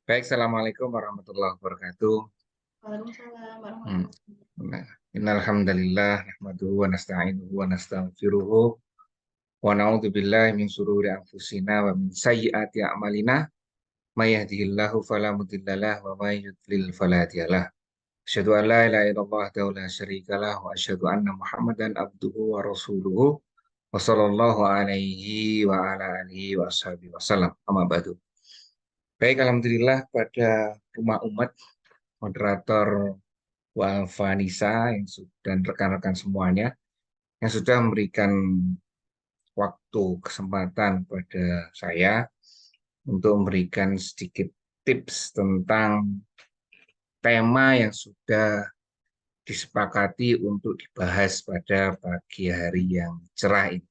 Baik, Assalamualaikum warahmatullahi wabarakatuh. Waalaikumsalam Hmm. warahmatullahi wabarakatuh. Nah, innalhamdalillah, nahmaduhu wa nasta'inuhu wa nastaghfiruhu wa na'udzubillahi min syururi anfusina wa min sayyiati a'malina may yahdihillahu fala mudhillalah wa may yudlil fala hadiyalah. Asyhadu an la ilaha illallah wahdahu la syarikalah wa asyhadu anna Muhammadan abduhu wa rasuluhu wa sallallahu alaihi wa ala alihi wa ashabihi wasallam. Amma ba'du. Baik, alhamdulillah pada rumah umat moderator Walvanisa dan rekan-rekan semuanya yang sudah memberikan waktu kesempatan pada saya untuk memberikan sedikit tips tentang tema yang sudah disepakati untuk dibahas pada pagi hari yang cerah ini,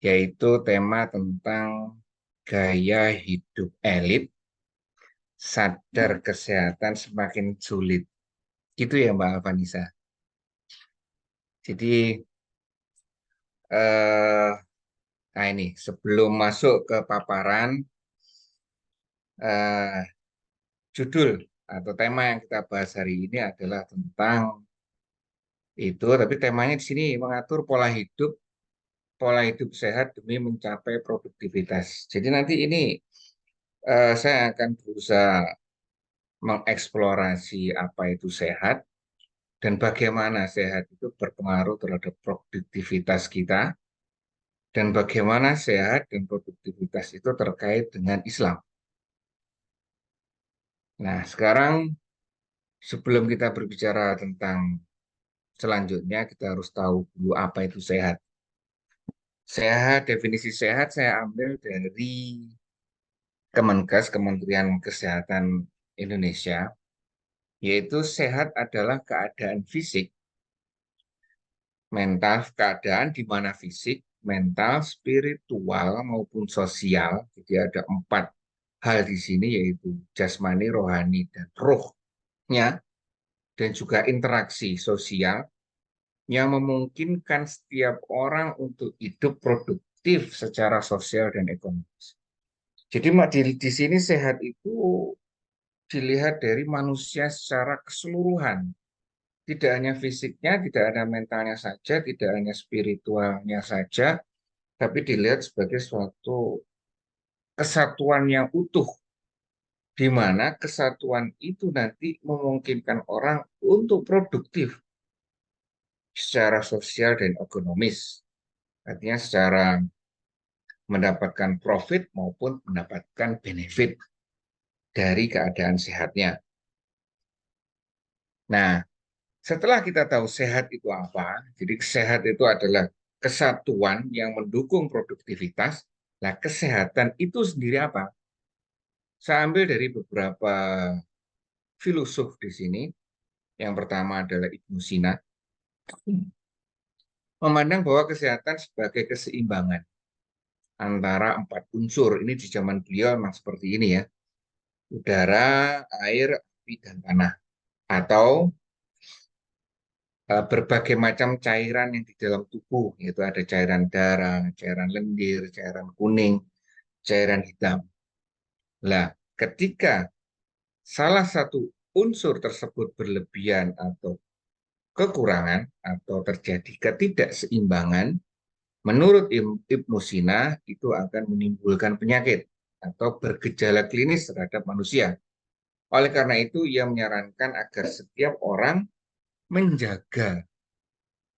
yaitu tema tentang gaya hidup elit, sadar kesehatan semakin sulit. Gitu ya Mbak Alvanisa. Jadi eh, nah ini sebelum masuk ke paparan, eh, judul atau tema yang kita bahas hari ini adalah tentang itu, tapi temanya di sini mengatur pola hidup sehat demi mencapai produktivitas. Jadi nanti ini saya akan berusaha mengeksplorasi apa itu sehat dan bagaimana sehat itu berpengaruh terhadap produktivitas kita dan bagaimana sehat dan produktivitas itu terkait dengan Islam. Nah, sekarang sebelum kita berbicara tentang selanjutnya, kita harus tahu dulu apa itu sehat. Sehat, definisi sehat saya ambil dari Kemenkes, Kementerian Kesehatan Indonesia, yaitu sehat adalah keadaan fisik, mental, keadaan di mana fisik, mental, spiritual, maupun sosial. Jadi ada empat hal di sini, yaitu jasmani, rohani, dan rohnya, dan juga interaksi sosial yang memungkinkan setiap orang untuk hidup produktif secara sosial dan ekonomis. Jadi di sini sehat itu dilihat dari manusia secara keseluruhan. Tidak hanya fisiknya, tidak hanya mentalnya saja, tidak hanya spiritualnya saja, tapi dilihat sebagai suatu kesatuan yang utuh, di mana kesatuan itu nanti memungkinkan orang untuk produktif secara sosial dan ekonomis. Artinya secara mendapatkan profit maupun mendapatkan benefit dari keadaan sehatnya. Nah, setelah kita tahu sehat itu apa, jadi sehat itu adalah kesatuan yang mendukung produktivitas. Nah, kesehatan itu sendiri apa? Saya ambil dari beberapa filosof di sini. Yang pertama adalah Ibnu Sina, memandang bahwa kesehatan sebagai keseimbangan antara empat unsur. Ini di zaman beliau memang seperti ini ya. Udara, air, api, dan tanah. Atau berbagai macam cairan yang di dalam tubuh, yaitu ada cairan darah, cairan lendir, cairan kuning, cairan hitam. Nah, ketika salah satu unsur tersebut berlebihan atau kekurangan atau terjadi ketidakseimbangan, menurut Ibnu Sina itu akan menimbulkan penyakit atau bergejala klinis terhadap manusia. Oleh karena itu, ia menyarankan agar setiap orang menjaga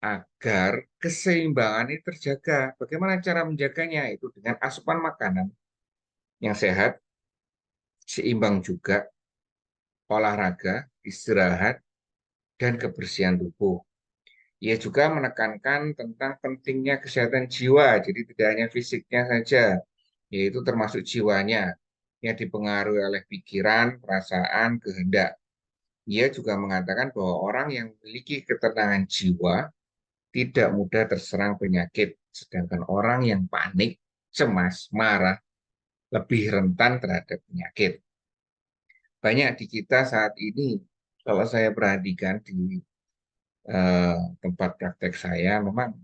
agar keseimbangan ini terjaga. Bagaimana cara menjaganya? Itu dengan asupan makanan yang sehat, seimbang juga, olahraga, istirahat, dan kebersihan tubuh. Ia juga menekankan tentang pentingnya kesehatan jiwa, jadi tidak hanya fisiknya saja, yaitu termasuk jiwanya yang dipengaruhi oleh pikiran, perasaan, kehendak. Ia juga mengatakan bahwa orang yang memiliki ketenangan jiwa tidak mudah terserang penyakit, sedangkan orang yang panik, cemas, marah lebih rentan terhadap penyakit. Banyak di kita saat ini, kalau saya perhatikan di tempat praktek saya, memang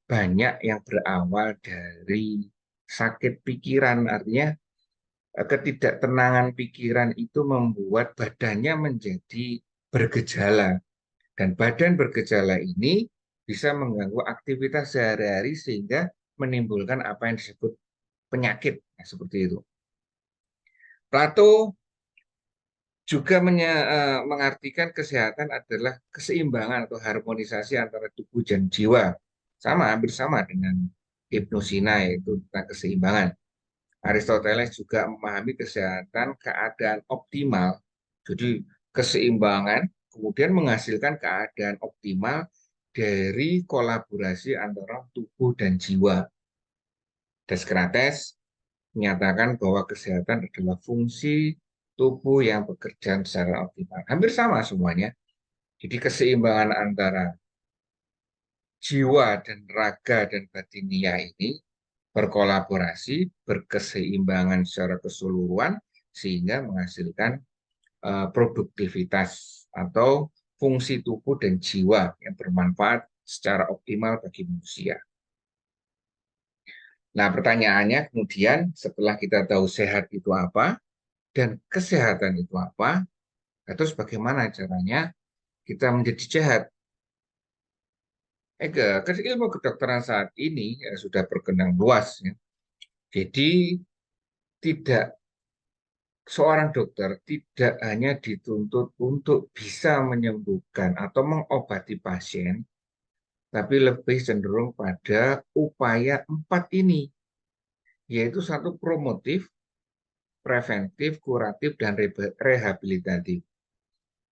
banyak yang berawal dari sakit pikiran, artinya ketidaktenangan pikiran itu membuat badannya menjadi bergejala. Dan badan bergejala ini bisa mengganggu aktivitas sehari-hari sehingga menimbulkan apa yang disebut penyakit. Nah, seperti itu. Plato juga mengartikan kesehatan adalah keseimbangan atau harmonisasi antara tubuh dan jiwa. Sama, hampir sama dengan Ibnu Sina, yaitu tentang keseimbangan. Aristoteles juga memahami kesehatan keadaan optimal. Jadi keseimbangan kemudian menghasilkan keadaan optimal dari kolaborasi antara tubuh dan jiwa. Descartes menyatakan bahwa kesehatan adalah fungsi tubuh yang bekerja secara optimal. Hampir sama semuanya. Jadi keseimbangan antara jiwa dan raga dan batinia ini berkolaborasi, berkeseimbangan secara keseluruhan sehingga menghasilkan produktivitas atau fungsi tubuh dan jiwa yang bermanfaat secara optimal bagi manusia. Nah, pertanyaannya kemudian setelah kita tahu sehat itu apa dan kesehatan itu apa, terus bagaimana caranya kita menjadi sehat? Ilmu kedokteran saat ini ya, sudah berkembang luas. Ya. Jadi tidak seorang dokter tidak hanya dituntut untuk bisa menyembuhkan atau mengobati pasien, tapi lebih cenderung pada upaya empat ini, yaitu satu promotif, preventif, kuratif, dan rehabilitatif.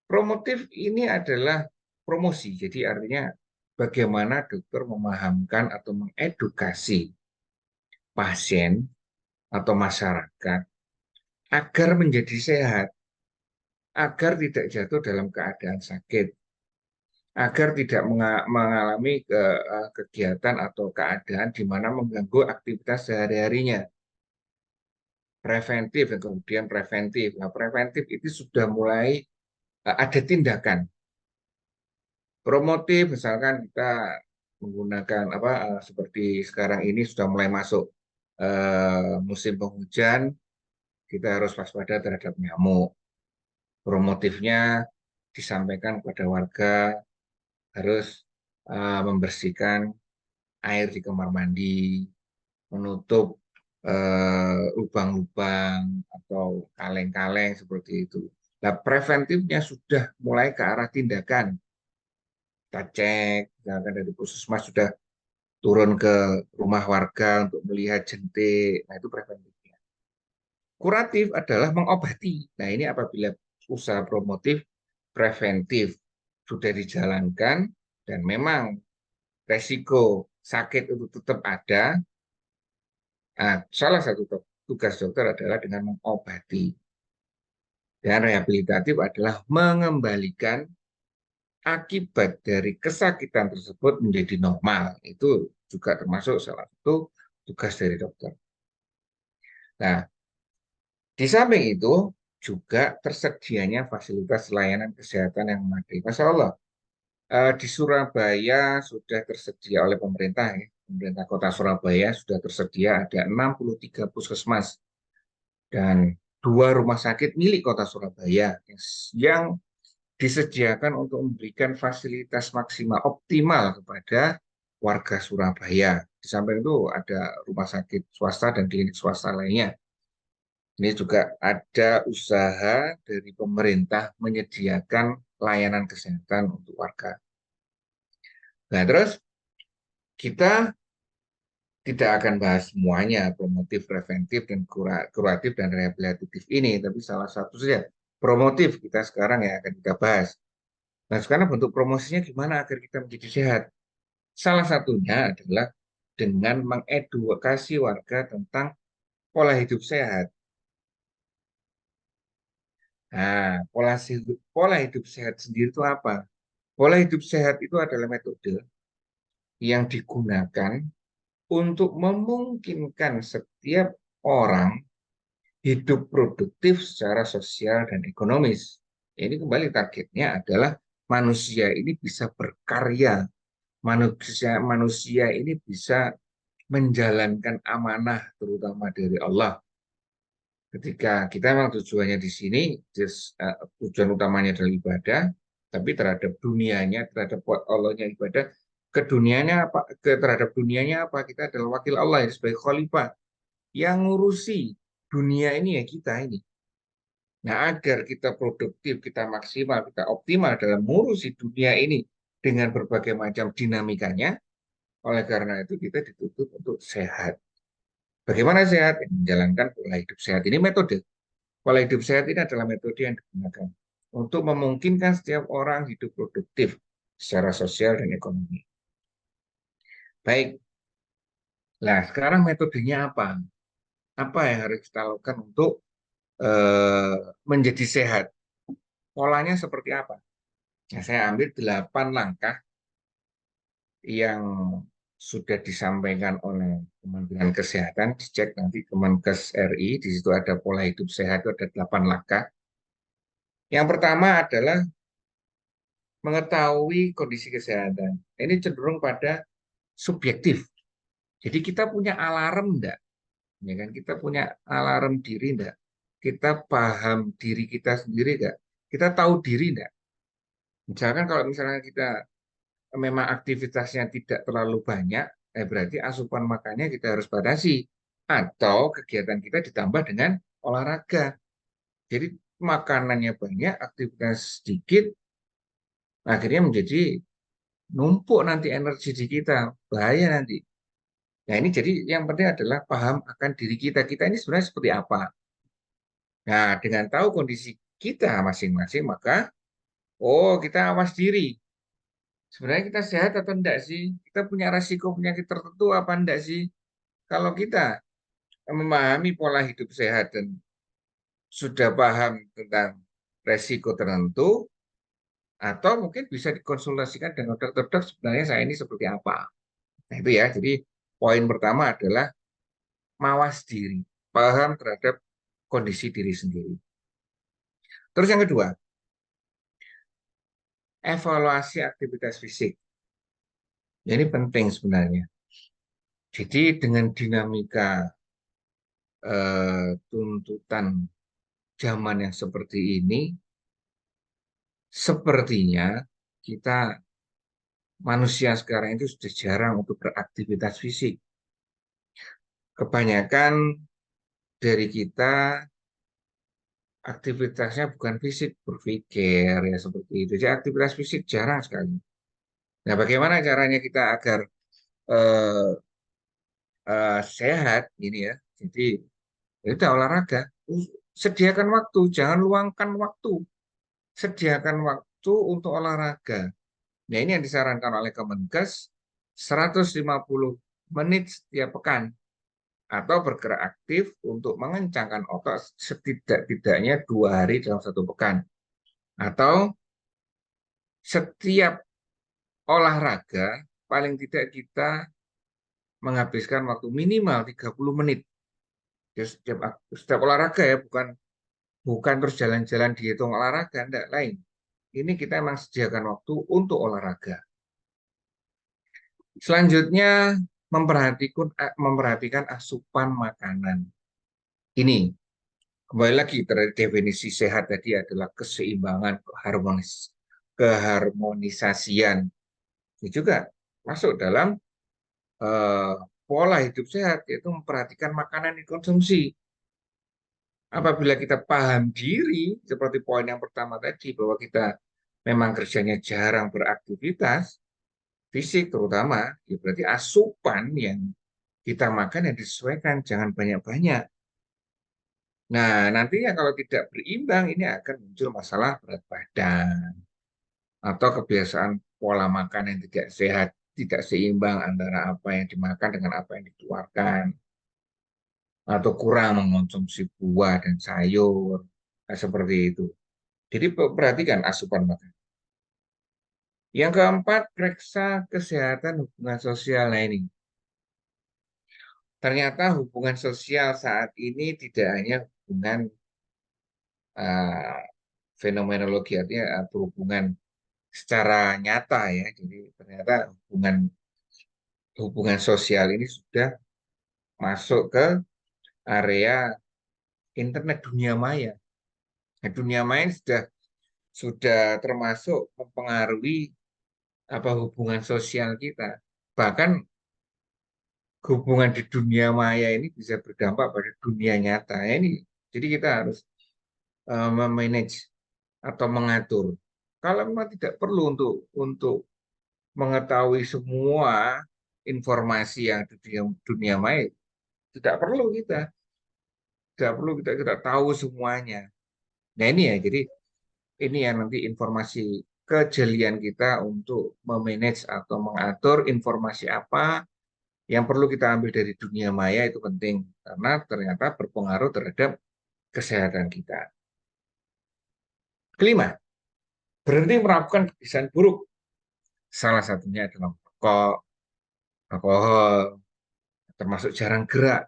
Promotif ini adalah promosi, jadi artinya bagaimana dokter memahamkan atau mengedukasi pasien atau masyarakat agar menjadi sehat, agar tidak jatuh dalam keadaan sakit, agar tidak mengalami kegiatan atau keadaan di mana mengganggu aktivitas sehari-harinya. Preventif dan kemudian preventif. Nah, preventif itu sudah mulai ada tindakan. Promotif misalkan kita menggunakan apa seperti sekarang ini sudah mulai masuk musim penghujan, kita harus waspada terhadap nyamuk. Promotifnya disampaikan kepada warga harus membersihkan air di kamar mandi, menutup lubang-lubang atau kaleng-kaleng seperti itu. Nah, preventifnya sudah mulai ke arah tindakan. Kita cek, misalkan dari puskesmas sudah turun ke rumah warga untuk melihat jentik. Nah, itu preventifnya. Kuratif adalah mengobati. Nah, ini apabila usaha promotif preventif sudah dijalankan dan memang resiko sakit itu tetap ada, nah, salah satu tugas dokter adalah dengan mengobati. Dan rehabilitatif adalah mengembalikan akibat dari kesakitan tersebut menjadi normal. Itu juga termasuk salah satu tugas dari dokter. Nah, di samping itu juga tersedianya fasilitas layanan kesehatan yang memadai. Masya Allah, di Surabaya sudah tersedia oleh pemerintah, ya. Pemerintah Kota Surabaya sudah tersedia ada 63 puskesmas dan 2 rumah sakit milik Kota Surabaya yang disediakan untuk memberikan fasilitas maksimal optimal kepada warga Surabaya. Di samping itu ada rumah sakit swasta dan klinik swasta lainnya. Ini juga ada usaha dari pemerintah menyediakan layanan kesehatan untuk warga. Nah, terus kita tidak akan bahas semuanya, promotif, preventif, dan kuratif, dan rehabilitatif ini, tapi salah satu saja, promotif kita sekarang yang akan kita bahas. Nah, sekarang bentuk promosinya gimana agar kita menjadi sehat? Salah satunya adalah dengan mengedukasi warga tentang pola hidup sehat. Nah, pola hidup sehat sendiri itu apa? Pola hidup sehat itu adalah metode yang digunakan untuk memungkinkan setiap orang hidup produktif secara sosial dan ekonomis. Ini kembali targetnya adalah manusia ini bisa berkarya, manusia ini bisa menjalankan amanah terutama dari Allah. Ketika kita memang tujuannya di sini, tujuan utamanya adalah ibadah, tapi terhadap dunianya, terhadap buat Allahnya ibadah, ke dunianya apa? Terhadap dunianya apa? Kita adalah wakil Allah ya, sebagai khalifah yang ngurusi dunia ini ya kita ini. Nah, agar kita produktif, kita maksimal, kita optimal dalam mengurusi dunia ini dengan berbagai macam dinamikanya, oleh karena itu kita dituntut untuk sehat. Bagaimana sehat? Menjalankan pola hidup sehat. Ini metode. Pola hidup sehat ini adalah metode yang digunakan untuk memungkinkan setiap orang hidup produktif secara sosial dan ekonomi. Baik, nah sekarang metodenya apa? Apa yang harus kita lakukan untuk eh, menjadi sehat? Polanya seperti apa? Nah, saya ambil 8 langkah yang sudah disampaikan oleh Kementerian Kesehatan, dicek nanti Kemenkes RI, di situ ada pola hidup sehat, itu ada 8 langkah. Yang pertama adalah mengetahui kondisi kesehatan. Ini cenderung pada subjektif. Jadi kita punya alarm enggak? Ya kan? Kita punya alarm diri enggak? Kita paham diri kita sendiri enggak? Kita tahu diri enggak? Misalkan kalau misalnya kita memang aktivitasnya tidak terlalu banyak, berarti asupan makannya kita harus batasi. Atau kegiatan kita ditambah dengan olahraga. Jadi makanannya banyak, aktivitas sedikit, akhirnya menjadi numpuk nanti energi di kita. Bahaya nanti. Nah ini jadi yang penting adalah paham akan diri kita. Kita ini sebenarnya seperti apa. Nah dengan tahu kondisi kita masing-masing, maka oh kita awas diri. Sebenarnya kita sehat atau enggak sih? Kita punya resiko penyakit tertentu apa enggak sih? Kalau kita memahami pola hidup sehat dan sudah paham tentang resiko tertentu, atau mungkin bisa dikonsultasikan dengan dokter-dokter sebenarnya saya ini seperti apa. Nah itu ya, jadi poin pertama adalah mawas diri, paham terhadap kondisi diri sendiri. Terus yang kedua, evaluasi aktivitas fisik. Ya, ini penting sebenarnya. Jadi dengan dinamika tuntutan zaman yang seperti ini, sepertinya kita manusia sekarang itu sudah jarang untuk beraktivitas fisik. Kebanyakan dari kita aktivitasnya bukan fisik, berpikir ya seperti itu. Jadi aktivitas fisik jarang sekali. Nah, bagaimana caranya kita agar eh, sehat ini ya? Jadi itu olahraga. Sediakan waktu, jangan luangkan waktu. Sediakan waktu untuk olahraga. Nah, ini yang disarankan oleh Kemenkes 150 menit setiap pekan atau bergerak aktif untuk mengencangkan otot setidak-tidaknya 2 hari dalam satu pekan. Atau setiap olahraga paling tidak kita menghabiskan waktu minimal 30 menit. Ya, setiap olahraga ya, bukan bukan terus jalan-jalan dihitung olahraga, enggak lain. Ini kita memang sediakan waktu untuk olahraga. Selanjutnya memperhatikan asupan makanan. Ini kembali lagi terhadap definisi sehat tadi adalah keseimbangan, keharmonisasian. Ini juga masuk dalam eh, pola hidup sehat, yaitu memperhatikan makanan yang dikonsumsi. Apabila kita paham diri, seperti poin yang pertama tadi, bahwa kita memang kerjanya jarang beraktivitas, fisik terutama, ya berarti asupan yang kita makan yang disesuaikan, jangan banyak-banyak. Nah, nantinya kalau tidak berimbang, ini akan muncul masalah berat badan atau kebiasaan pola makan yang tidak sehat, tidak seimbang antara apa yang dimakan dengan apa yang dikeluarkan, atau kurang mengonsumsi buah dan sayur, nah, seperti itu. Jadi perhatikan asupan makan. Yang keempat, periksa kesehatan hubungan sosial. Nah ini, ternyata hubungan sosial saat ini tidak hanya hubungan uh, fenomenologi, artinya hubungan secara nyata ya. Jadi ternyata hubungan hubungan sosial ini sudah masuk ke area internet dunia maya. Nah, dunia maya ini sudah termasuk mempengaruhi apa hubungan sosial kita. Bahkan hubungan di dunia maya ini bisa berdampak pada dunia nyata. Ya, ini jadi kita harus memanage atau mengatur. Kalau memang tidak perlu untuk mengetahui semua informasi yang di dunia maya, tidak perlu kita tahu semuanya. Nah ini ya, jadi ini yang nanti informasi kejelian kita untuk memanage atau mengatur informasi apa yang perlu kita ambil dari dunia maya itu penting karena ternyata berpengaruh terhadap kesehatan kita. Kelima, berhenti melakukan kebiasaan buruk. Salah satunya adalah merokok, alkohol, termasuk jarang gerak.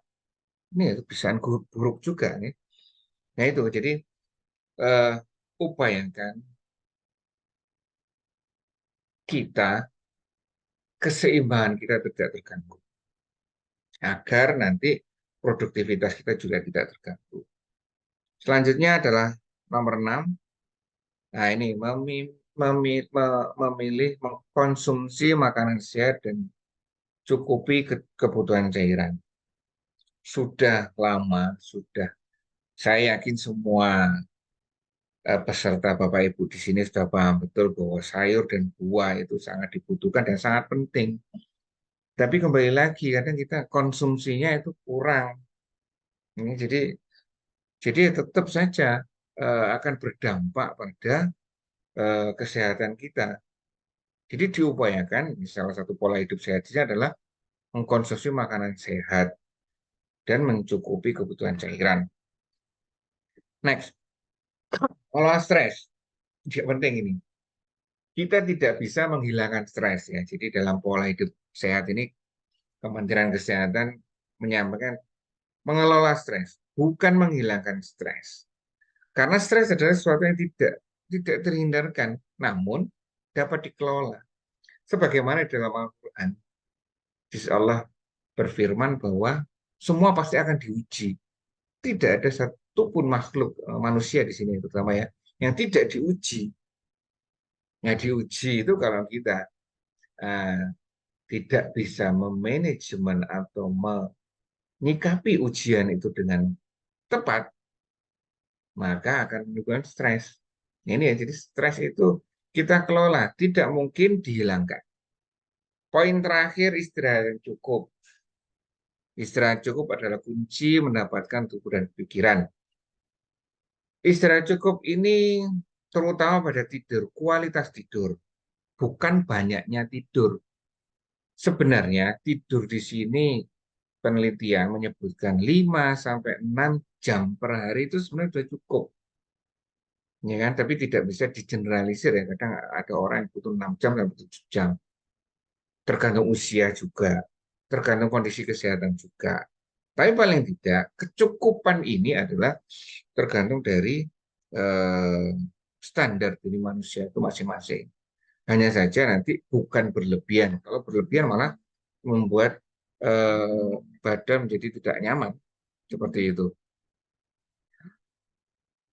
Ini ya kebiasaan buruk juga nih. Nah itu, jadi eh, upayakan kita keseimbangan kita tidak terganggu agar nanti produktivitas kita juga tidak terganggu. Selanjutnya adalah nomor 6. Nah, ini memilih mengkonsumsi makanan sehat dan cukupi kebutuhan cairan. Sudah lama, saya yakin semua peserta Bapak Ibu di sini sudah paham betul bahwa sayur dan buah itu sangat dibutuhkan dan sangat penting. Tapi kembali lagi, kadang kita konsumsinya itu kurang. Ini jadi tetap saja akan berdampak pada kesehatan kita. Jadi diupayakan, salah satu pola hidup sehat ini adalah mengkonsumsi makanan sehat dan mencukupi kebutuhan cairan. Next, olah stres. Tidak penting ini. Kita tidak bisa menghilangkan stres ya. Jadi dalam pola hidup sehat ini Kementerian Kesehatan menyampaikan mengelola stres, bukan menghilangkan stres. Karena stres adalah sesuatu yang tidak terhindarkan, namun dapat dikelola. Sebagaimana dalam Al-Quran, Allah berfirman bahwa semua pasti akan diuji. Tidak ada satupun makhluk manusia di sini terutama ya yang tidak diuji. Yang diuji itu kalau kita uh, tidak bisa memanajemen atau menyikapi ujian itu dengan tepat, maka akan menimbulkan stres. Ini ya, jadi stres itu kita kelola, tidak mungkin dihilangkan. Poin terakhir, istirahat yang cukup. Istirahat cukup adalah kunci mendapatkan tubuh dan pikiran. Istirahat cukup ini terutama pada tidur, kualitas tidur, bukan banyaknya tidur. Sebenarnya tidur di sini penelitian menyebutkan 5 sampai 6 jam per hari itu sebenarnya sudah cukup. Ya kan? Tapi tidak bisa digeneralisir ya. Kadang ada orang yang butuh 6 jam dan 7 jam. Tergantung usia juga, tergantung kondisi kesehatan juga. Tapi paling tidak, kecukupan ini adalah tergantung dari eh, standar dari manusia itu masing-masing. Hanya saja nanti bukan berlebihan. Kalau berlebihan malah membuat badan menjadi tidak nyaman. Seperti itu.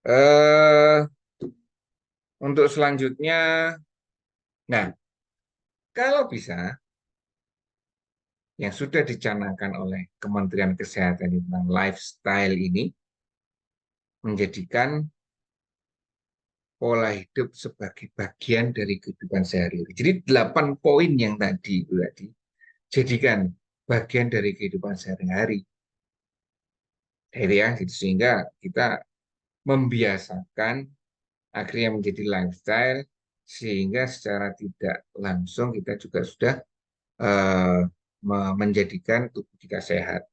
Eh, untuk selanjutnya, nah, kalau bisa, yang sudah dicanangkan oleh Kementerian Kesehatan tentang lifestyle ini, menjadikan pola hidup sebagai bagian dari kehidupan sehari-hari. Jadi 8 poin yang tadi jadikan bagian dari kehidupan sehari-hari. Jadi ya, gitu. Sehingga kita membiasakan akhirnya menjadi lifestyle sehingga secara tidak langsung kita juga sudah eh, menjadikan tubuh kita sehat.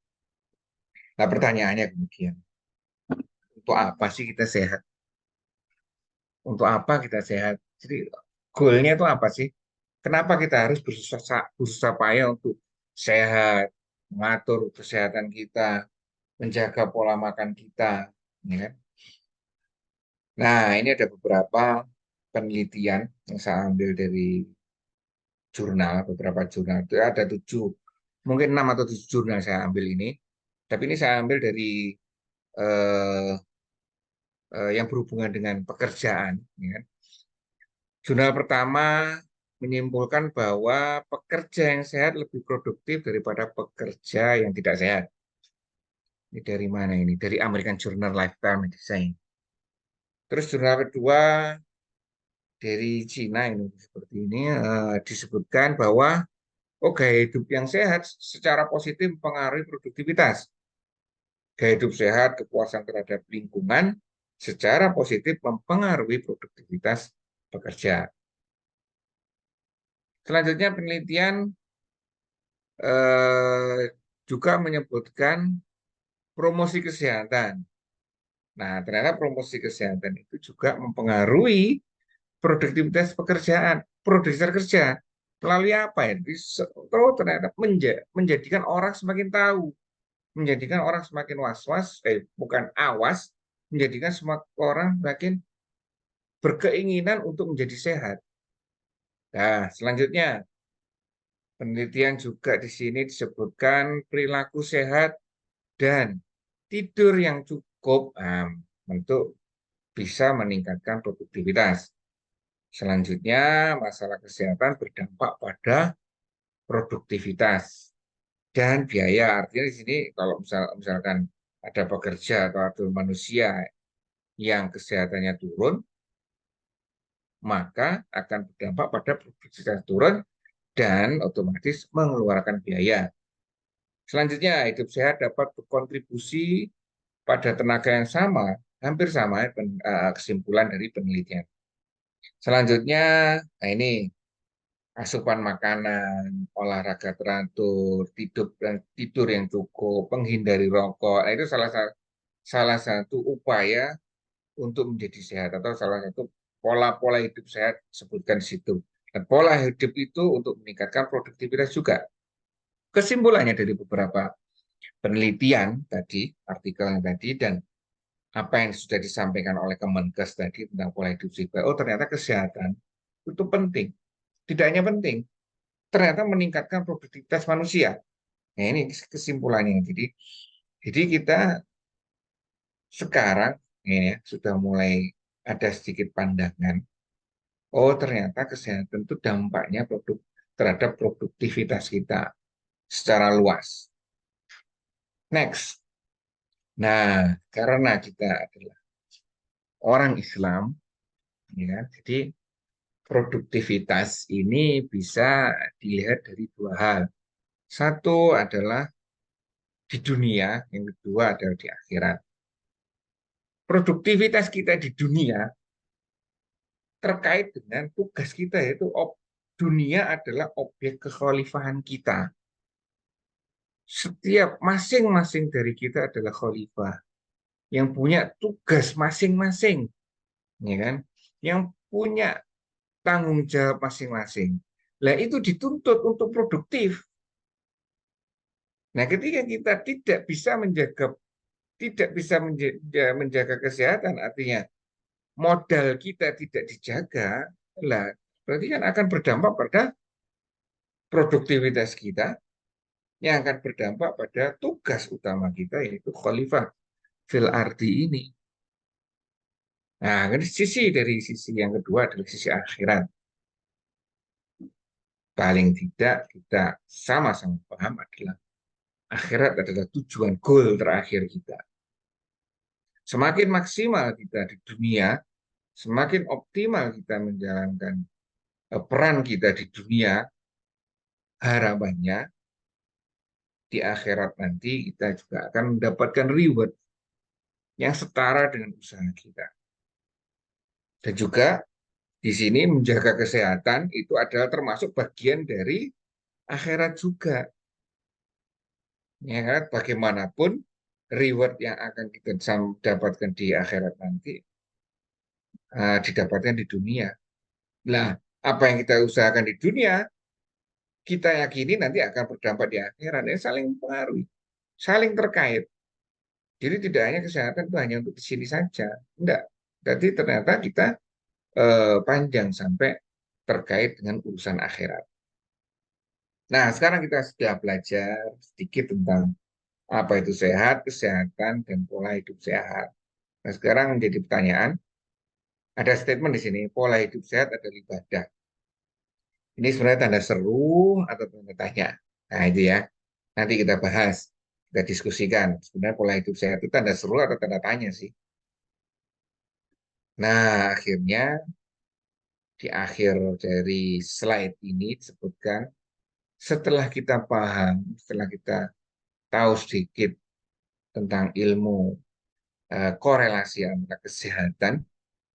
Nah, pertanyaannya kemudian, untuk apa sih kita sehat? Untuk apa kita sehat? Jadi goalnya itu apa sih? Kenapa kita harus berusaha payah untuk sehat, mengatur kesehatan kita, menjaga pola makan kita, ya kan? Nah, ini ada beberapa penelitian yang saya ambil dari beberapa jurnal. Itu ada 7, mungkin 6 atau 7 jurnal saya ambil ini. Tapi ini saya ambil dari eh, yang berhubungan dengan pekerjaan. Ya kan. Jurnal pertama menyimpulkan bahwa pekerja yang sehat lebih produktif daripada pekerja yang tidak sehat. Ini dari mana ini? Dari American Journal Lifetime Medicine. Terus jurnal kedua dari Cina ini seperti ini disebutkan bahwa gaya hidup yang sehat secara positif mempengaruhi produktivitas. Gaya hidup sehat, kepuasan terhadap lingkungan secara positif mempengaruhi produktivitas pekerja. Selanjutnya penelitian eh, juga menyebutkan promosi kesehatan. Nah, ternyata promosi kesehatan itu juga mempengaruhi produktivitas pekerjaan, produktivitas kerja. Melalui apa ya? Ternyata menjadikan orang semakin tahu, menjadikan orang semakin was-was, bukan awas, menjadikan semua orang semakin berkeinginan untuk menjadi sehat. Nah, selanjutnya penelitian juga di sini disebutkan perilaku sehat dan tidur yang cukup untuk bisa meningkatkan produktivitas. Selanjutnya, masalah kesehatan berdampak pada produktivitas dan biaya. Artinya di sini kalau misalkan ada pekerja atau ada manusia yang kesehatannya turun, maka akan berdampak pada produktivitas turun dan otomatis mengeluarkan biaya. Selanjutnya, hidup sehat dapat berkontribusi pada tenaga yang sama, hampir sama kesimpulan dari penelitian. Selanjutnya, nah ini asupan makanan, olahraga teratur, tidur yang cukup, menghindari rokok. Nah, itu salah satu upaya untuk menjadi sehat atau salah satu pola-pola hidup sehat sebutkan di situ. Dan pola hidup itu untuk meningkatkan produktivitas juga. Kesimpulannya dari beberapa penelitian tadi, artikel yang tadi, dan apa yang sudah disampaikan oleh Kemenkes tadi tentang pola hidup sehat. Oh, ternyata kesehatan itu penting. Tidak hanya penting, ternyata meningkatkan produktivitas manusia. Nah, ini kesimpulannya. Jadi kita sekarang ini ya, sudah mulai ada sedikit pandangan. Oh, ternyata kesehatan itu dampaknya terhadap produktivitas kita secara luas. Next. Nah, karena kita adalah orang Islam, ya, jadi produktivitas ini bisa dilihat dari dua hal. Satu adalah di dunia, yang kedua adalah di akhirat. Produktivitas kita di dunia terkait dengan tugas kita, yaitu dunia adalah objek kekhalifahan kita. Setiap masing-masing dari kita adalah khalifah yang punya tugas masing-masing, ya kan? Yang punya tanggung jawab masing-masing. Nah, itu dituntut untuk produktif. Nah, ketika kita tidak bisa menjaga kesehatan, artinya modal kita tidak dijaga, lah berarti kan akan berdampak pada produktivitas kita yang akan berdampak pada tugas utama kita yaitu khalifah fil ardi ini. Nah, ini dari sisi yang kedua adalah sisi akhirat. Paling tidak kita sama-sama paham adalah akhirat adalah tujuan goal terakhir kita. Semakin maksimal kita di dunia, semakin optimal kita menjalankan peran kita di dunia, harapannya di akhirat nanti kita juga akan mendapatkan reward yang setara dengan usaha kita. Dan juga di sini menjaga kesehatan itu adalah termasuk bagian dari akhirat juga. Ya kan? Bagaimanapun reward yang akan kita dapatkan di akhirat nanti didapatkan di dunia. Nah, apa yang kita usahakan di dunia, kita yakini nanti akan berdampak di akhirat. Ini saling mempengaruhi, saling terkait. Jadi tidak hanya kesehatan itu hanya untuk di sini saja. Enggak. Jadi ternyata kita panjang sampai terkait dengan urusan akhirat. Nah, sekarang kita sudah belajar sedikit tentang Apa itu sehat, kesehatan, dan pola hidup sehat. Nah, sekarang menjadi pertanyaan, ada statement di sini, pola hidup sehat adalah ibadah. Ini sebenarnya tanda seru atau tanda tanya. Nah, itu ya. Nanti kita bahas, kita diskusikan. Sebenarnya pola hidup sehat itu tanda seru atau tanda tanya sih. Nah, akhirnya di akhir dari slide ini disebutkan, setelah kita paham, setelah kita tahu sedikit tentang ilmu korelasi antara kesehatan,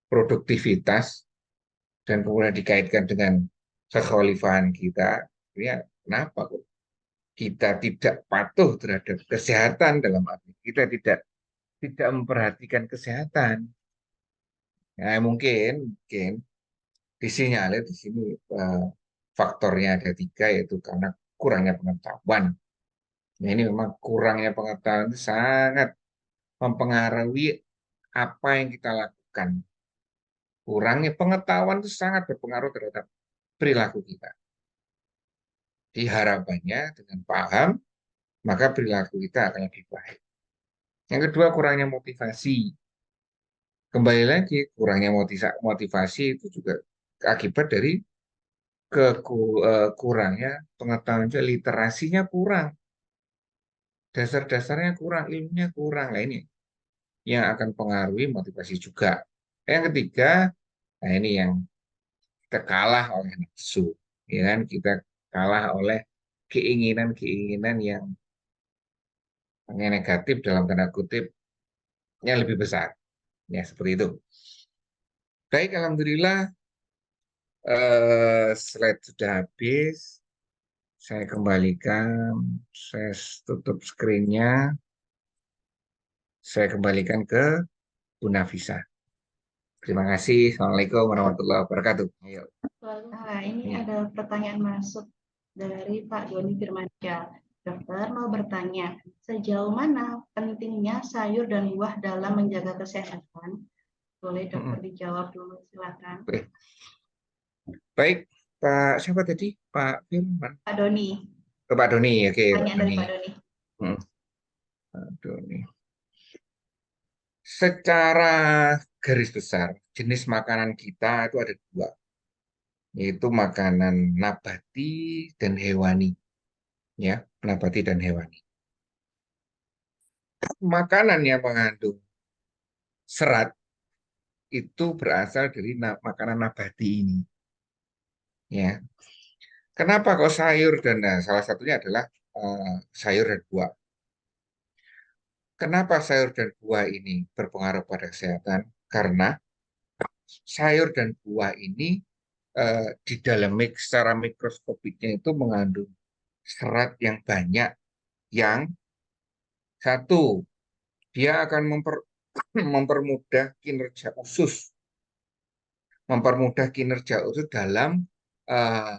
produktivitas, dan kemudian dikaitkan dengan kekhalifahan kita, ya kenapa kok kita tidak patuh terhadap kesehatan dalam arti kita tidak memperhatikan kesehatan. Nah, mungkin disinyalir di sini faktornya ada tiga, yaitu karena kurangnya pengetahuan. Nah, ini memang kurangnya pengetahuan itu sangat mempengaruhi apa yang kita lakukan. Kurangnya pengetahuan itu sangat berpengaruh terhadap perilaku kita. Harapannya dengan paham, maka perilaku kita akan lebih baik. Yang kedua, kurangnya motivasi. Kembali lagi, kurangnya motivasi itu juga akibat dari kurangnya pengetahuan, literasinya kurang, dasar-dasarnya kurang, ilmunya kurang. Nah, ini yang akan pengaruhi motivasi juga. Yang ketiga, nah ini yang kita kalah oleh nafsu, ya kan? Kita kalah oleh keinginan-keinginan yang negatif dalam tanda kutip yang lebih besar. Ya, seperti itu. Baik, alhamdulillah slide sudah habis. Saya kembalikan, saya tutup screen-nya, saya kembalikan ke Bu Nafisa. Terima kasih. Assalamualaikum warahmatullahi wabarakatuh. Ayo. Nah, ini Ya. ada pertanyaan masuk dari Pak Doni Firmansyah. Dokter mau bertanya, sejauh mana pentingnya sayur dan buah dalam menjaga kesehatan? Boleh dokter dijawab dulu, silakan. Oke. Baik, Pak siapa tadi? Pak Firman. Pak Doni, Ke Pak Doni, oke, Pak pertanyaan dari Doni. Pak Doni. Pak Doni. Secara garis besar, jenis makanan kita itu ada dua, yaitu makanan nabati dan hewani. Ya, nabati dan hewani. Makanan yang mengandung serat itu berasal dari makanan nabati ini. Ya, kenapa kok sayur dan salah satunya adalah sayur dan buah. Kenapa sayur dan buah ini berpengaruh pada kesehatan? Karena sayur dan buah ini di dalam secara mikroskopiknya itu mengandung serat yang banyak, yang satu, dia akan mempermudah kinerja usus, dalam uh,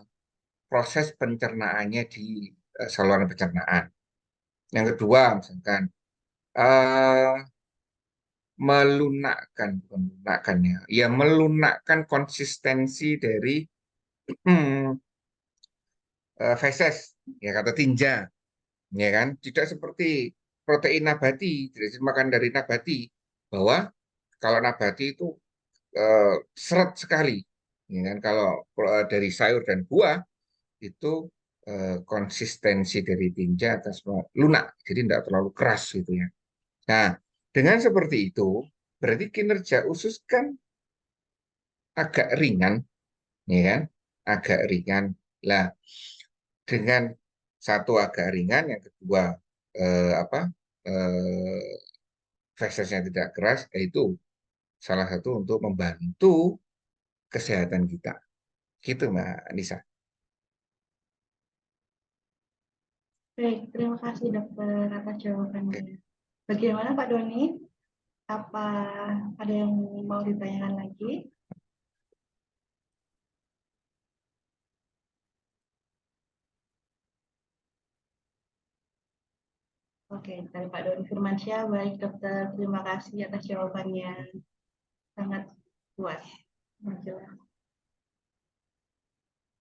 proses pencernaannya di saluran pencernaan. Yang kedua, misalkan uh, melunakkan konsistensi dari hmm, feses, ya kata tinja, ya kan? Tidak seperti protein nabati, jenis makan dari nabati, bahwa kalau nabati itu seret sekali, ya kan? Kalau dari sayur dan buah itu konsistensi dari tinja atas lunak, jadi tidak terlalu keras gitu ya. Nah, dengan seperti itu, berarti kinerja usus kan agak ringan, ya kan? Agak ringan. Lah, dengan satu agak ringan, yang kedua apa? Eh, Fesesnya tidak keras, yaitu salah satu untuk membantu kesehatan kita. Gitu, Mbak Nisa. Baik, terima kasih dokter atas jawabannya. Bagaimana Pak Doni? Apa ada yang mau ditanyakan lagi? Oke, dari Pak Doni Firmansyah, baik dokter, terima kasih atas jawabannya. Sangat puas, jelas.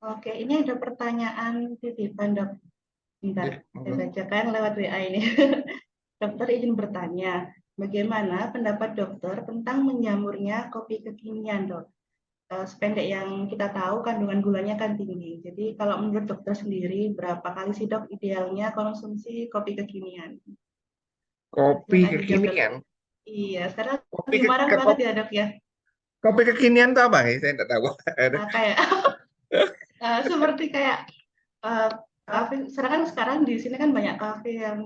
Oke, ini ada pertanyaan titipan dok. Bentar, saya bacakan lewat WA ini. Dokter izin bertanya, bagaimana pendapat dokter tentang menjamurnya kopi kekinian, Dok? Sependek yang kita tahu kandungan gulanya kan tinggi. Jadi kalau menurut dokter sendiri, berapa kali sih dok idealnya konsumsi kopi kekinian? Kopi Silakan dijawab dok. kekinian, Iya, sekarang kopi lagi ke, marak ke banget kopi, ya dok ya. kopi kekinian itu apa ya? Saya tidak tahu. Kayak seperti kayak kafe. Sekarang di sini kan banyak kafe yang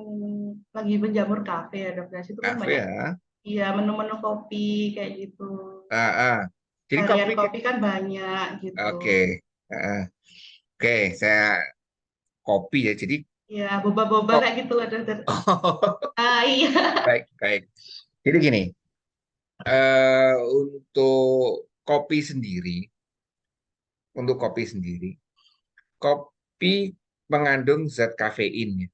lagi menjamur kafe ya dok. Dari situ kan Kafe banyak, ya. iya menu-menu kopi kayak gitu. Ah, ah. Jadi Varian kopi kopi kan banyak gitu. oke. Ah, oke, saya kopi ya. Jadi Iya, boba-boba kok kayak gitu loh dokter. Iya. baik, baik. Jadi gini, untuk kopi sendiri, untuk kopi sendiri, kopi mengandung zat kafein ya.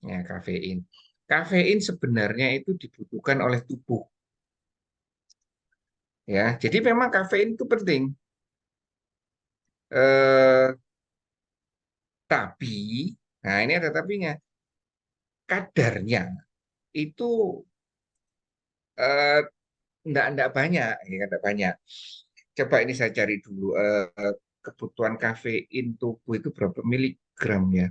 Ya, kafein. Kafein sebenarnya itu dibutuhkan oleh tubuh ya. Jadi memang kafein itu penting. Eh, tapi, nah ini ada tapinya. Kadarnya itu eh, enggak banyak, ya enggak banyak. Coba ini saya cari dulu kebutuhan kafein tubuh itu berapa miligram ya.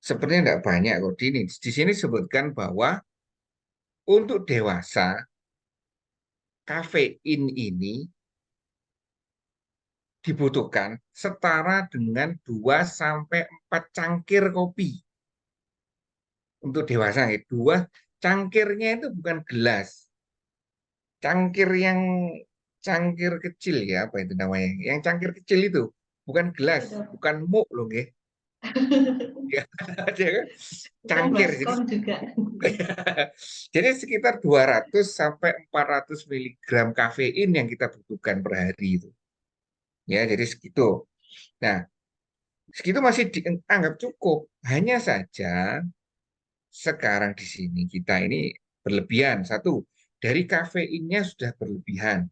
Sepertinya enggak banyak kok. Di sini sebutkan bahwa untuk dewasa kafein ini dibutuhkan setara dengan 2 sampai 4 cangkir kopi untuk dewasa ya. Dua cangkirnya itu bukan gelas. Cangkir yang cangkir kecil ya, apa itu namanya? Yang cangkir kecil itu bukan gelas, Gitu. bukan muk loh, nggih. Ya, dia kan Bukan cangkir. Jadi baskom juga. jadi sekitar 200 sampai 400 miligram kafein yang kita butuhkan per hari itu. Ya, jadi segitu. Nah, segitu masih dianggap cukup. Hanya saja sekarang di sini kita ini berlebihan. Satu, dari kafeinnya sudah berlebihan,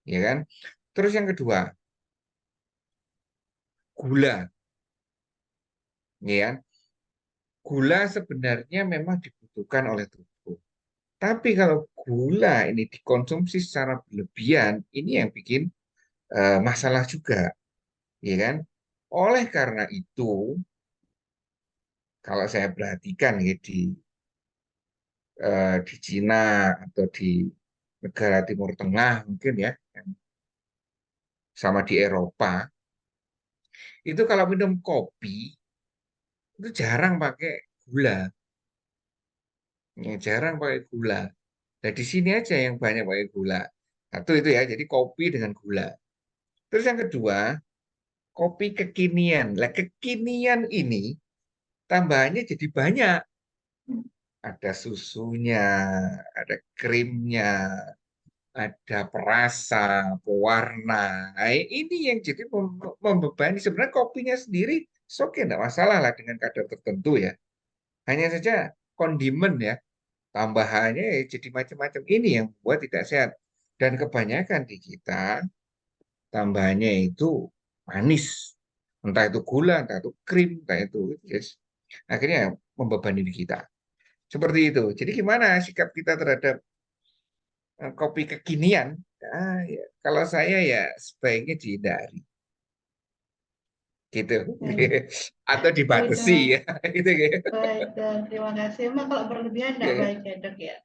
ya kan? Terus yang kedua, gula, ya kan? Gula sebenarnya memang dibutuhkan oleh tubuh. Tapi kalau gula ini dikonsumsi secara berlebihan, ini yang bikin masalah juga, ya kan? Oleh karena itu, kalau saya perhatikan ya di Cina atau di negara Timur Tengah mungkin ya, sama di Eropa, itu kalau minum kopi itu jarang pakai gula, ya, jarang pakai gula. Nah, di sini aja yang banyak pakai gula. Satu itu ya, jadi kopi dengan gula. Terus yang kedua, kopi kekinian. Lah, kekinian ini tambahannya jadi banyak. Ada susunya, ada krimnya, ada perasa, pewarna. Nah, ini yang jadi membebani. Sebenarnya kopinya sendiri, oke, enggak masalah lah dengan kadar tertentu ya. Hanya saja kondimen ya, tambahannya ya jadi macam-macam. Ini yang membuat tidak sehat. Dan kebanyakan di kita, tambahannya itu manis. Entah itu gula, entah itu krim, entah itu. Yes. Akhirnya membebani di kita. Seperti itu. Jadi gimana sikap kita terhadap kopi kekinian? Ya, kalau saya ya sebaiknya dihindari. Gitu. Baik, Atau baik dibatasi dok. ya. Gitu. Baik dok. Terima kasih. Emang kalau berlebihan tidak Oke. baik ya dok ya.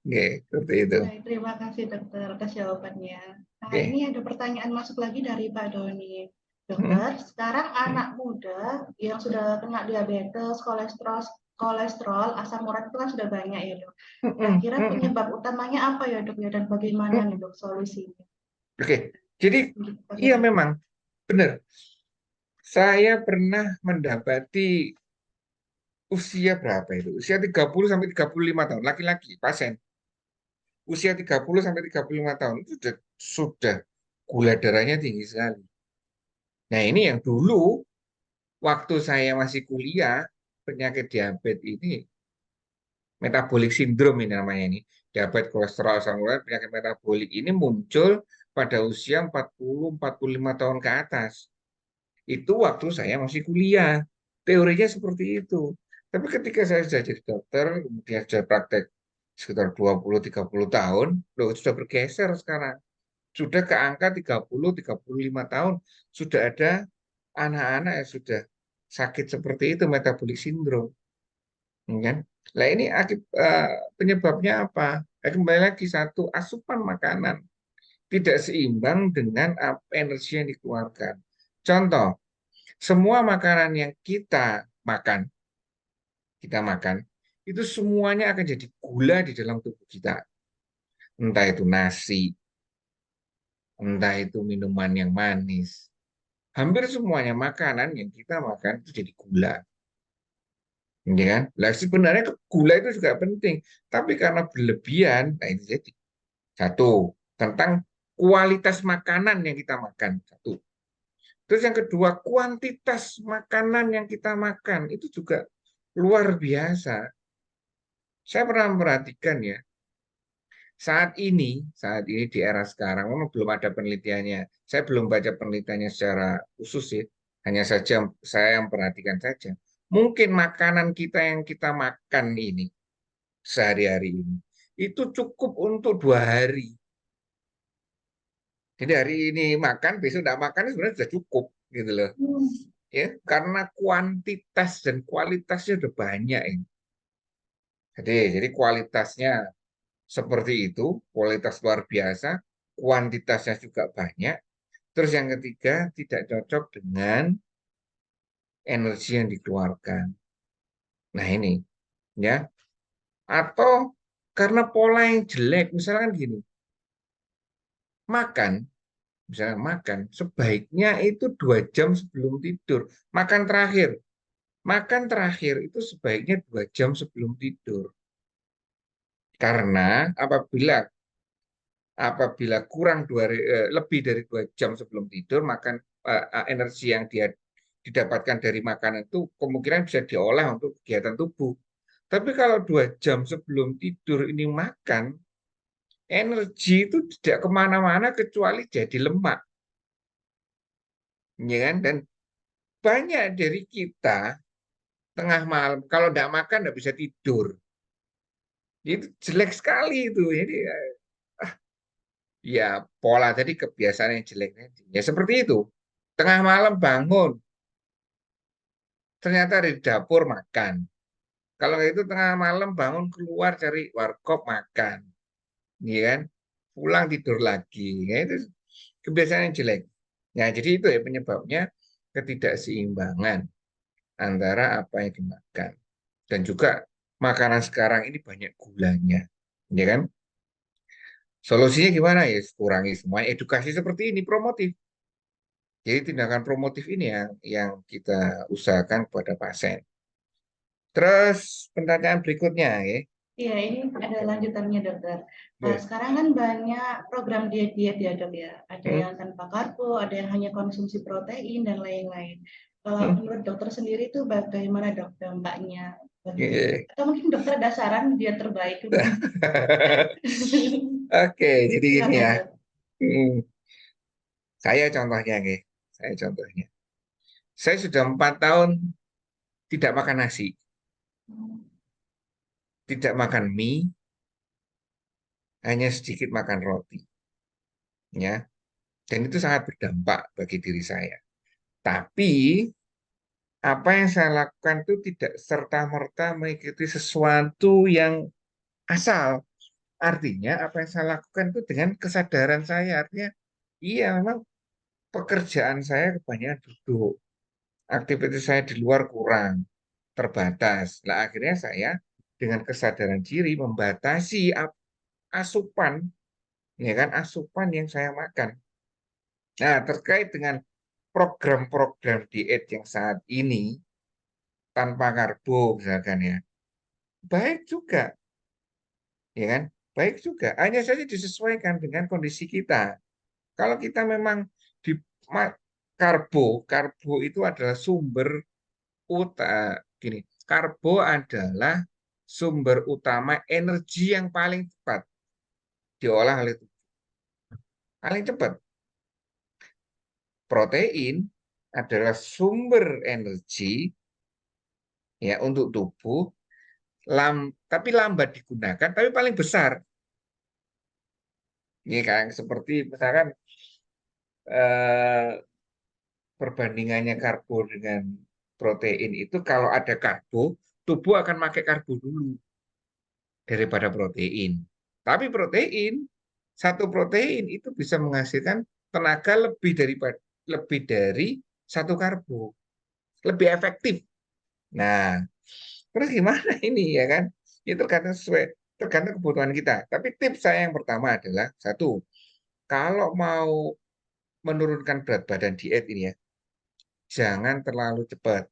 Oke, seperti itu. Baik, terima kasih dokter atas jawabannya. Nah, ini Oke. ada pertanyaan masuk lagi dari Pak Doni. Hmm. Dokter, sekarang anak muda yang sudah kena diabetes, kolesterol, asam urat itu kan sudah banyak ya dok. Kira-kira penyebab utamanya apa ya dok ya dan bagaimana nih dok solusinya? Oke, jadi iya Bagaimana? memang benar. Saya pernah mendapati usia berapa itu? Usia 30 sampai 35 tahun, laki-laki, pasien. Usia 30 sampai 35 tahun itu sudah gula darahnya tinggi sekali. Nah, ini yang dulu waktu saya masih kuliah, penyakit diabetes ini metabolic syndrome ini namanya ini. Diabetes, kolesterol, asam urat, penyakit metabolik ini muncul pada usia 40-45 tahun ke atas. Itu waktu saya masih kuliah. Teorinya seperti itu. Tapi ketika saya sudah jadi dokter, kemudian sudah praktek sekitar 20-30 tahun, loh sudah bergeser sekarang. Sudah ke angka 30-35 tahun, sudah ada anak-anak yang sudah sakit seperti itu, metabolic syndrome. Ya kan? Nah ini penyebabnya apa? Kembali lagi satu, asupan makanan tidak seimbang dengan energi yang dikeluarkan. Contoh, semua makanan yang kita makan, itu semuanya akan jadi gula di dalam tubuh kita. Entah itu nasi, entah itu minuman yang manis. Hampir semuanya makanan yang kita makan itu jadi gula. Ya kan? Nah, sebenarnya gula itu juga penting. Tapi karena berlebihan, nah itu jadi. Satu, tentang kualitas makanan yang kita makan. Satu. Terus yang kedua, kuantitas makanan yang kita makan itu juga luar biasa. Saya pernah memperhatikan ya, saat ini di era sekarang, memang belum ada penelitiannya. Saya belum baca penelitiannya secara khusus sih, hanya saja saya yang perhatikan saja. Mungkin makanan kita yang kita makan ini sehari-hari ini itu cukup untuk 2 hari. Jadi hari ini makan, besok tidak makan sebenarnya sudah cukup gitu loh. Hmm. Ya, karena kuantitas dan kualitasnya udah banyak ini. Jadi kualitasnya seperti itu, kualitas luar biasa, kuantitasnya juga banyak. Terus yang ketiga, tidak cocok dengan energi yang dikeluarkan. Nah ini, ya. Atau karena pola yang jelek, misalkan gini, makan, misalnya makan, sebaiknya itu 2 jam sebelum tidur. Makan terakhir itu sebaiknya 2 jam sebelum tidur. Karena apabila lebih dari 2 jam sebelum tidur, energi yang dia didapatkan dari makanan itu kemungkinan bisa diolah untuk kegiatan tubuh. Tapi kalau 2 jam sebelum tidur ini makan, energi itu tidak kemana-mana kecuali jadi lemak, ya kan? Dan banyak dari kita tengah malam kalau tidak makan tidak bisa tidur. Itu jelek sekali itu. Jadi ya pola tadi kebiasaan yang jelek tadi. Ya seperti itu. Tengah malam bangun, ternyata di dapur makan. Kalau itu tengah malam bangun keluar cari warkop makan, ya kan? Pulang tidur lagi. Ya, itu kebiasaan yang jelek. Nah, jadi itu ya penyebabnya ketidakseimbangan antara apa yang dimakan dan juga makanan sekarang ini banyak gulanya, ya kan? Solusinya gimana ya? Kurangi semua edukasi seperti ini promotif. Jadi tindakan promotif ini yang kita usahakan kepada pasien. Terus pertanyaan berikutnya ya. Iya, ini ada lanjutannya dokter. Ya. Sekarang kan banyak program diet-diet ya dok ya. Ada Hmm, yang tanpa karbo, ada yang hanya konsumsi protein dan lain-lain. Kalau hmm. menurut dokter sendiri itu bagaimana dok dampaknya bagi Iya. atau mungkin dokter ada saran diet terbaik dok? Oke, jadi gini Silakan ya. dok. Hmm, saya contohnya nih. Saya contohnya. Saya sudah 4 tahun tidak makan nasi, tidak makan mie, hanya sedikit makan roti, ya. Dan itu sangat berdampak bagi diri saya. Tapi apa yang saya lakukan itu tidak serta-merta mengikuti sesuatu yang asal. Artinya apa yang saya lakukan itu dengan kesadaran saya. Artinya iya memang pekerjaan saya kebanyakan duduk. Aktivitas saya di luar kurang, terbatas. Nah, akhirnya saya dengan kesadaran diri membatasi asupan, ya kan, asupan yang saya makan. Nah, terkait dengan program-program diet yang saat ini tanpa karbo misalkan ya, baik juga, ya kan? Baik juga. Hanya saja disesuaikan dengan kondisi kita. Kalau kita memang di karbo itu adalah sumber gini, karbo adalah sumber utama energi yang paling cepat diolah oleh tubuh. Paling cepat. Protein adalah sumber energi ya untuk tubuh, tapi lambat digunakan, tapi paling besar. Ini kayak seperti misalkan eh, perbandingannya karbo dengan protein itu, kalau ada karbo, tubuh akan pakai karbo dulu daripada protein. Tapi satu protein itu bisa menghasilkan tenaga lebih dari satu karbo, lebih efektif. Nah, terus gimana ini ya kan? Itu tergantung kebutuhan kita. Tapi tips saya yang pertama adalah satu, kalau mau menurunkan berat badan diet ini ya, jangan terlalu cepat.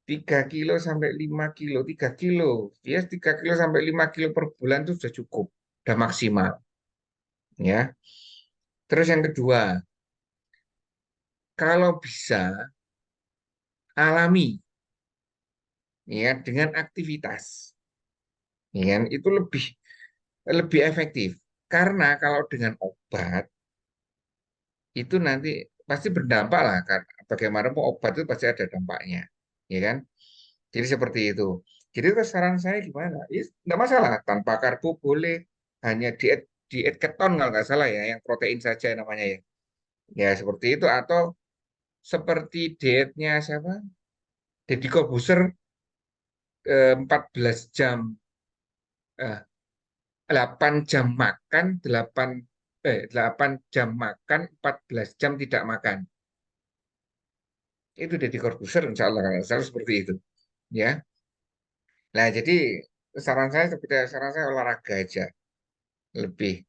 3 kilo sampai 5 kilo, 3 kilo. Ya, 3 kilo sampai 5 kilo per bulan itu sudah cukup, sudah maksimal. Ya. Terus yang kedua, kalau bisa alami ya dengan aktivitas. Ya kan? Itu lebih lebih efektif. Karena kalau dengan obat itu nanti pasti berdampak lah kan. Bagaimanapun obat itu pasti ada dampaknya. Ya kan? Jadi seperti itu. Jadi terus saran saya gimana? Ya, nggak masalah, tanpa karbo boleh, hanya diet diet keton kalau nggak salah ya, yang protein saja namanya ya. Ya seperti itu, atau seperti dietnya siapa? Deddy Corbuzier, 14 jam, eh, 8 jam makan, 8 jam makan, 14 jam tidak makan. Itu Deddy Corbuzier, insya Allah kalau nggak salah seperti itu. Ya, nah jadi saran saya olahraga aja, lebih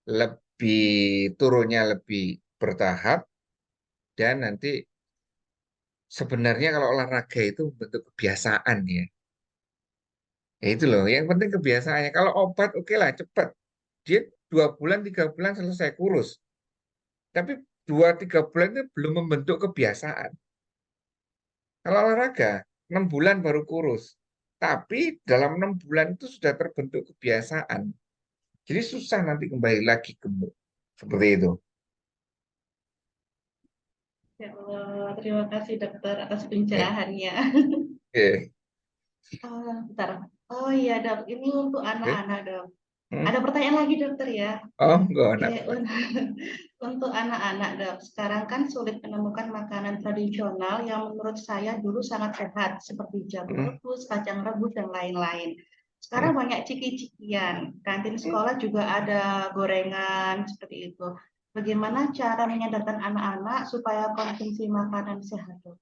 lebih turunnya lebih bertahap, dan nanti sebenarnya kalau olahraga itu bentuk kebiasaan ya. Ya itu loh, yang penting kebiasaannya. Kalau obat oke lah cepat, dia 2 bulan 3 bulan selesai kurus. Tapi 2 3 bulan itu belum membentuk kebiasaan. Kalau olahraga 6 bulan baru kurus. Tapi dalam 6 bulan itu sudah terbentuk kebiasaan. Jadi susah nanti kembali lagi gemuk. Seperti itu. Ya Allah, terima kasih dokter atas Eh, pencerahannya. eh, Bentar. Oh iya dok, ini untuk eh, anak-anak dok. hmm. Ada pertanyaan lagi dokter ya. Oh, enggak, Oke, apa-apa. untuk anak-anak dok, sekarang kan sulit menemukan makanan tradisional yang menurut saya dulu sangat sehat, seperti jagung Hmm, rebus, kacang rebus, dan lain-lain. hmm, Sekarang banyak ciki-cikian, kantin hmm, sekolah juga ada gorengan, seperti itu. Bagaimana cara menyadarkan anak-anak supaya konsumsi makanan sehat dok?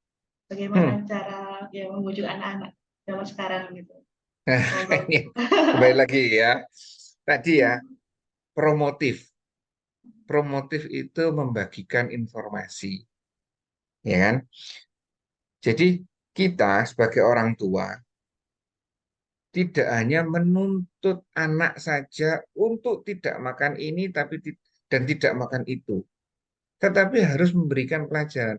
Bagaimana hmm. cara ya membujuk anak-anak zaman sekarang gitu? Nah, Monggo. ini kembali lagi ya. Tadi ya, promotif. Promotif itu membagikan informasi, ya kan? Jadi kita sebagai orang tua tidak hanya menuntut anak saja untuk tidak makan ini dan tidak makan itu, tetapi harus memberikan pelajaran.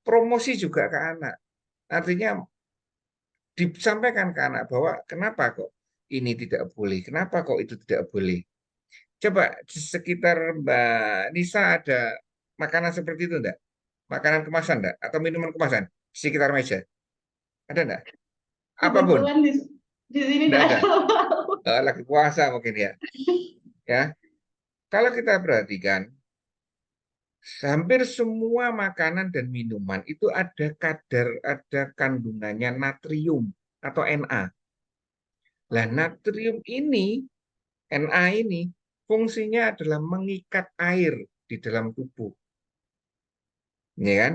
Promosi juga ke anak. Artinya disampaikan ke anak bahwa kenapa kok ini tidak boleh, kenapa kok itu tidak boleh. Coba di sekitar Mbak Nisa ada makanan seperti itu enggak? Makanan kemasan enggak? Atau minuman kemasan di sekitar meja? Ada enggak? Apapun, Kebetulan di sini enggak tidak ada. ada. Lagi puasa mungkin ya. Ya, kalau kita perhatikan, hampir semua makanan dan minuman itu ada kandungannya natrium atau Na. Lah, natrium ini, Na ini, fungsinya adalah mengikat air di dalam tubuh. Ya kan?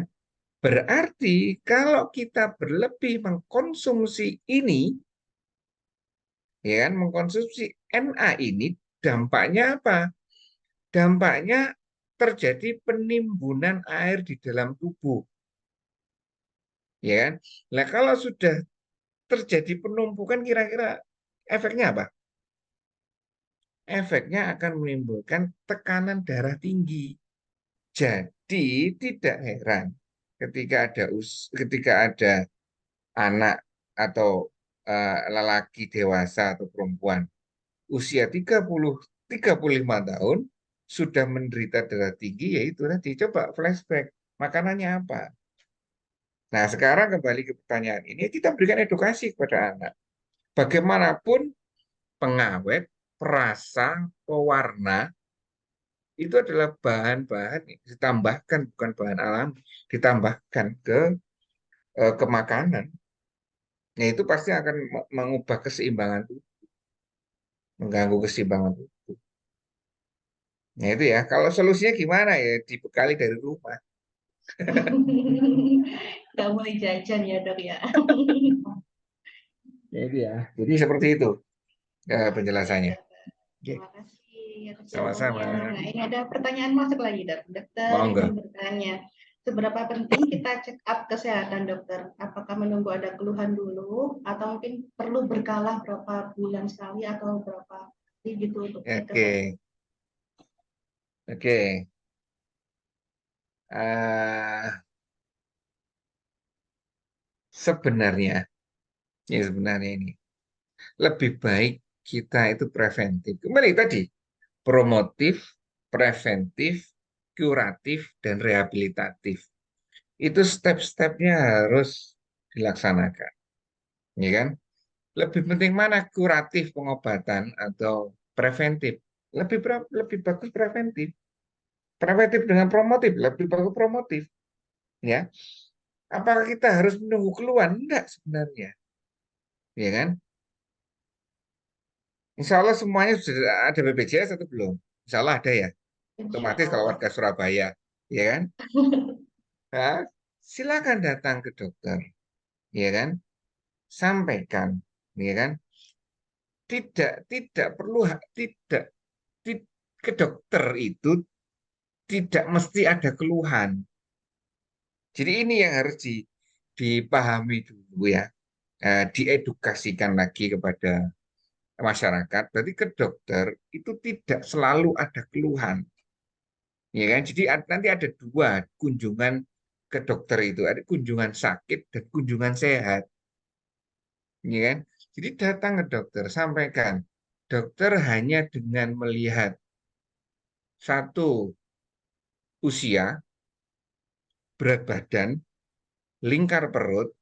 Berarti kalau kita berlebih mengkonsumsi ini, ya kan, mengkonsumsi Na ini, dampaknya apa? Dampaknya terjadi penimbunan air di dalam tubuh, ya kan? Nah, kalau sudah terjadi penumpukan, kira-kira efeknya apa? Efeknya akan menimbulkan tekanan darah tinggi. Jadi tidak heran ketika ada anak atau lelaki dewasa atau perempuan usia 30 35 tahun sudah menderita darah tinggi, yaitu tadi coba flashback makanannya apa, Nah, sekarang kembali ke pertanyaan ini, kita berikan edukasi kepada anak. Bagaimanapun pengawet, perasa, pewarna, itu adalah bahan-bahan yang ditambahkan, bukan bahan alami, ditambahkan ke makanan. Nah, itu pasti akan mengubah keseimbangan tubuh, mengganggu keseimbangan tubuh. Nah, itu ya. Kalau solusinya gimana ya? Dibekali dari rumah. Nggak boleh jajan ya dok ya. Ya, itu ya. Jadi seperti itu Baik penjelasannya. dok. Oke, Terima kasih atas sama-sama. jawabannya. Nah, ini ada pertanyaan masuk lagi, Dok. Dokter Monggo. ingin bertanya, seberapa penting kita check up kesehatan, dokter? Apakah menunggu ada keluhan dulu, atau mungkin perlu berkala berapa bulan sekali atau berapa kali gitu untuk cek kesehatan? Oke, oke. Eh, sebenarnya, ya sebenarnya ini lebih baik kita itu preventif. Kembali tadi, promotif, preventif, kuratif, dan rehabilitatif. Itu step-stepnya harus dilaksanakan, ya kan? Lebih penting mana kuratif pengobatan atau preventif? Lebih bagus preventif. Preventif dengan promotif, lebih bagus promotif, ya. Apakah kita harus menunggu keluhan? Enggak sebenarnya, ya kan? Insya Allah semuanya sudah ada BPJS atau belum? Insya Allah ada ya. Insya Otomatis kalau Allah. warga Surabaya, ya kan? Nah, silakan datang ke dokter, ya kan? Sampaikan, ya kan? Tidak perlu tidak ke dokter itu tidak mesti ada keluhan. Jadi ini yang harus dipahami dulu ya, diedukasikan lagi kepada masyarakat. Berarti ke dokter itu tidak selalu ada keluhan, ya kan? Jadi nanti ada dua kunjungan ke dokter itu, ada kunjungan sakit dan kunjungan sehat, ya kan? Jadi datang ke dokter, sampaikan, dokter hanya dengan melihat satu usia, berat badan, lingkar perut,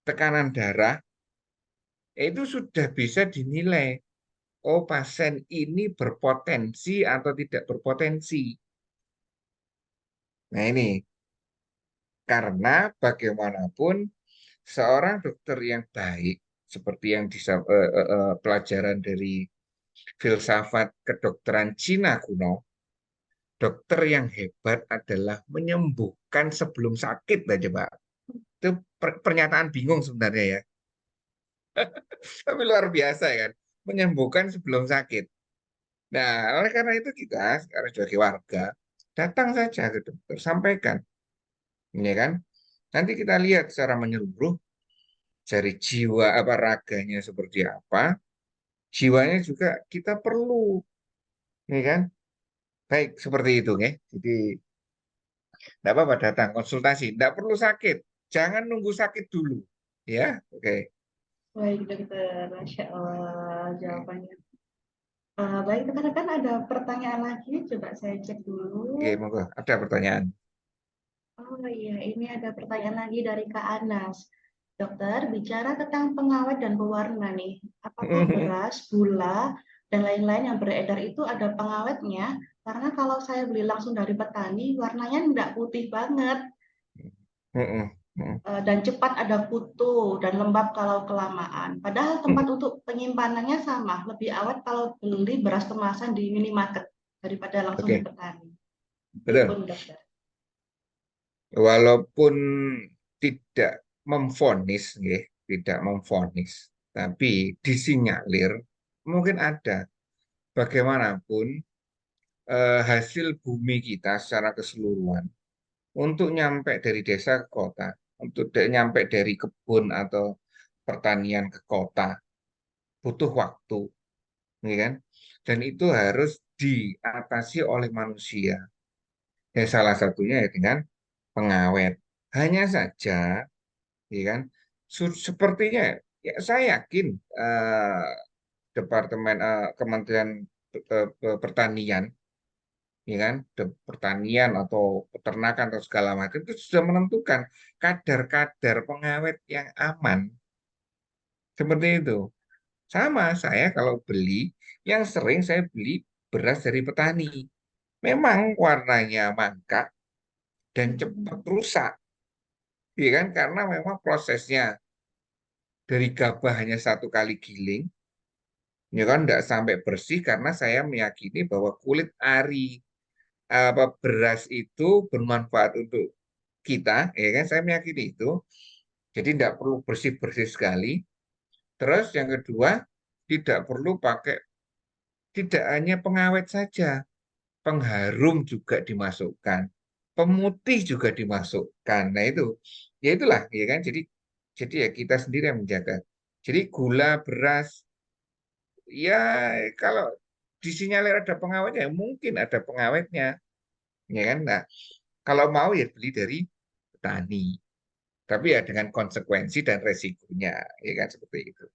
tekanan darah, itu sudah bisa dinilai. Oh, pasien ini berpotensi atau tidak berpotensi. Nah, ini karena bagaimanapun seorang dokter yang baik, seperti yang pelajaran dari filsafat kedokteran Cina kuno, dokter yang hebat adalah menyembuhkan sebelum sakit aja, Pak. Itu pernyataan bingung sebenarnya ya. Tapi luar biasa ya kan. Menyembuhkan sebelum sakit. Nah, oleh karena itu kita sekarang sebagai warga datang saja ke dokter, sampaikan, ini kan. Nanti kita lihat secara menyeluruh dari jiwa apa raganya seperti apa, jiwanya juga kita perlu, ini kan. Baik seperti itu, ya. Jadi tidak apa-apa datang konsultasi, tidak perlu sakit, jangan nunggu sakit dulu, ya. Oke. Baik, dokter. Masya Allah jawabannya. Baik, rekan-rekan ada pertanyaan lagi, coba saya cek Oke, dulu. monggo. Ada pertanyaan. Oh iya, ini ada pertanyaan lagi dari Kak Anas. Dokter, bicara tentang pengawet dan pewarna nih, apakah beras, gula, dan lain-lain yang beredar itu ada pengawetnya? Karena kalau saya beli langsung dari petani, warnanya enggak putih banget, dan cepat ada kutu dan lembab kalau kelamaan. Padahal tempat untuk penyimpanannya sama, lebih awet kalau beli beras kemasan di minimarket daripada langsung di Oke, petani. betul. Pripun, dokter? Walaupun tidak memvonis, nggih, tidak memvonis, tapi disinyalir mungkin ada. Bagaimanapun hasil bumi kita secara keseluruhan untuk nyampe dari desa ke kota, untuk nyampe dari kebun atau pertanian ke kota butuh waktu, ya kan? Dan itu harus diatasi oleh manusia. Ya, salah satunya ya dengan pengawet. Hanya saja, ya kan, sepertinya ya saya yakin Departemen Kementerian Pertanian ya kan, pertanian atau peternakan atau segala macam itu sudah menentukan kadar-kadar pengawet yang aman seperti itu. Sama saya kalau beli, yang sering saya beli beras dari petani. Memang warnanya mangkrak dan cepat rusak, ya kan? Karena memang prosesnya dari gabah hanya satu kali giling, ya kan, tidak sampai bersih karena saya meyakini bahwa kulit ari beras itu bermanfaat untuk kita, ya kan? Saya meyakini itu. Jadi tidak perlu bersih-bersih sekali. Terus yang kedua, tidak perlu pakai, tidak hanya pengawet saja, pengharum juga dimasukkan, pemutih juga dimasukkan. Nah itu, ya itulah, ya kan. Jadi ya kita sendiri yang menjaga. Jadi gula, beras, ya kalau disinyalir ada pengawetnya, ya mungkin ada pengawetnya, ya kan. Nah, kalau mau ya beli dari petani, tapi ya dengan konsekuensi dan resikonya, ya kan seperti itu.